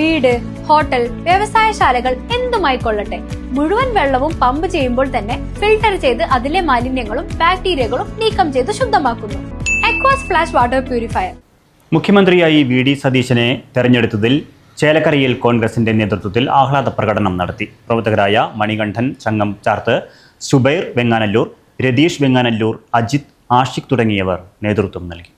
വീട്, ഹോട്ടൽ, വ്യവസായശാലകൾ എന്തുമായിക്കൊള്ളട്ടെ, മുഴുവൻ വെള്ളവും പമ്പ് ചെയ്യുമ്പോൾ തന്നെ ഫിൽട്ടർ ചെയ്ത് അതിലെ മാലിന്യങ്ങളും ബാക്ടീരിയകളും നീക്കം ചെയ്ത് ശുദ്ധമാക്കുന്നു. അക്വാസ് ഫ്ലാഷ് വാട്ടർ പ്യൂരിഫയർ. മുഖ്യമന്ത്രിയായി വി ഡി സതീശനെ തെരഞ്ഞെടുത്തതിൽ ചേലക്കരയിൽ കോൺഗ്രസിന്റെ നേതൃത്വത്തിൽ ആഹ്ലാദ പ്രകടനം നടത്തി. പ്രവർത്തകരായ മണികണ്ഠൻ ചങ്ങംചാർത്ത്, സുബൈർ വെങ്ങാനല്ലൂർ, രതീഷ് വെങ്ങാനല്ലൂർ, അജിത്, ആഷിഖ് തുടങ്ങിയവർ നേതൃത്വം നൽകി.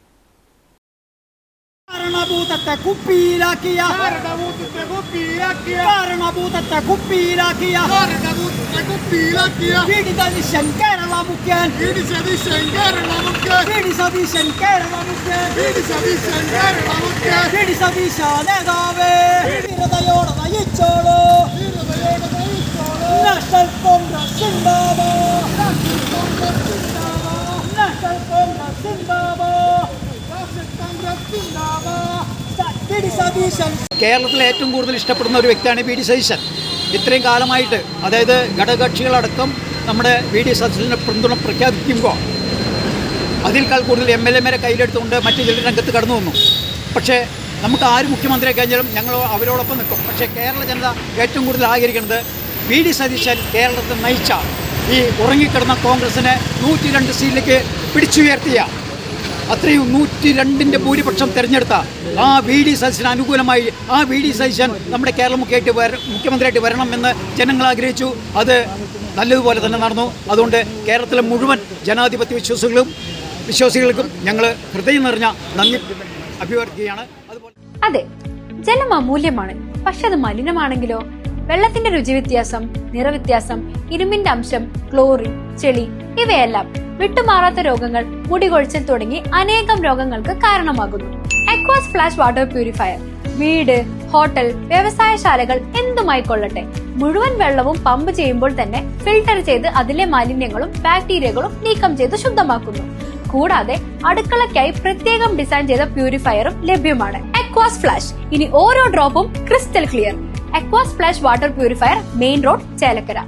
കേരളത്തിലെ ഏറ്റവും കൂടുതൽ ഇഷ്ടപ്പെടുന്ന ഒരു വ്യക്തിയാണ് വി ഡി സതീശൻ. ഇത്രയും കാലമായിട്ട്, അതായത് ഘടകകക്ഷികളടക്കം നമ്മുടെ വി ഡി സതീശനെ പിന്തുണ പ്രഖ്യാപിക്കുമ്പോൾ അതിനേക്കാൾ കൂടുതൽ MLA-മാരെ കയ്യിലെടുത്തുകൊണ്ട് മറ്റു ചില രംഗത്ത് കടന്നു വന്നു. പക്ഷേ നമുക്ക് ആര് മുഖ്യമന്ത്രിയെ കഴിഞ്ഞാലും ഞങ്ങൾ അവരോടൊപ്പം നിൽക്കും. പക്ഷേ കേരള ജനത ഏറ്റവും കൂടുതൽ ആഗ്രഹിക്കുന്നത് വി ഡി സതീശൻ കേരളത്തിൽ നയിച്ച ഈ ഉറങ്ങിക്കിടന്ന കോൺഗ്രസിനെ 102 സീറ്റിലേക്ക് പിടിച്ചുയർത്തിയ, അത്രയും 102ന്റെ ഭൂരിപക്ഷം തിരഞ്ഞെടുത്ത ആ വി ഡി സതീശന് അനുകൂലമായി ആ വി ഡി സതീശൻ നമ്മുടെ കേരള മുഖ്യമന്ത്രിയായിട്ട് വരണമെന്ന് ജനങ്ങൾ ആഗ്രഹിച്ചു. അത് നല്ലതുപോലെ തന്നെ നടന്നു. അതുകൊണ്ട് കേരളത്തിലെ മുഴുവൻ ജനാധിപത്യ വിശ്വാസികൾക്കും ഞങ്ങൾ ഹൃദയം നിറഞ്ഞ നന്ദി അഭിവർത്തിക്കുകയാണ്. അതെ, ജലം അമൂല്യമാണ്. പക്ഷെ അത് മലിനമാണെങ്കിലോ? വെള്ളത്തിന്റെ രുചി വ്യത്യാസം, നിറവ്യത്യാസം, ഇരുമ്പിന്റെ അംശം, ക്ലോറിൻ, ചെളി ഇവയെല്ലാം വിട്ടുമാറാത്ത രോഗങ്ങൾ, മുടികൊഴിച്ചിൽ തുടങ്ങി അനേകം രോഗങ്ങൾക്ക് കാരണമാകുന്നു. അക്വാസ് ഫ്ലാഷ് വാട്ടർ പ്യൂരിഫയർ. വീട്, ഹോട്ടൽ, വ്യവസായശാലകൾ എന്തുമായിക്കൊള്ളട്ടെ, മുഴുവൻ വെള്ളവും പമ്പ് ചെയ്യുമ്പോൾ തന്നെ ഫിൽട്ടർ ചെയ്ത് അതിലെ മാലിന്യങ്ങളും ബാക്ടീരിയകളും നീക്കം ചെയ്ത് ശുദ്ധമാക്കുന്നു. കൂടാതെ അടുക്കളയ്ക്കായി പ്രത്യേകം ഡിസൈൻ ചെയ്ത പ്യൂരിഫയറും ലഭ്യമാണ്. Aquas flash. ഇനി ഓരോ ഡ്രോപ്പും crystal clear. Aquas flash water purifier, main road, Chelakkara.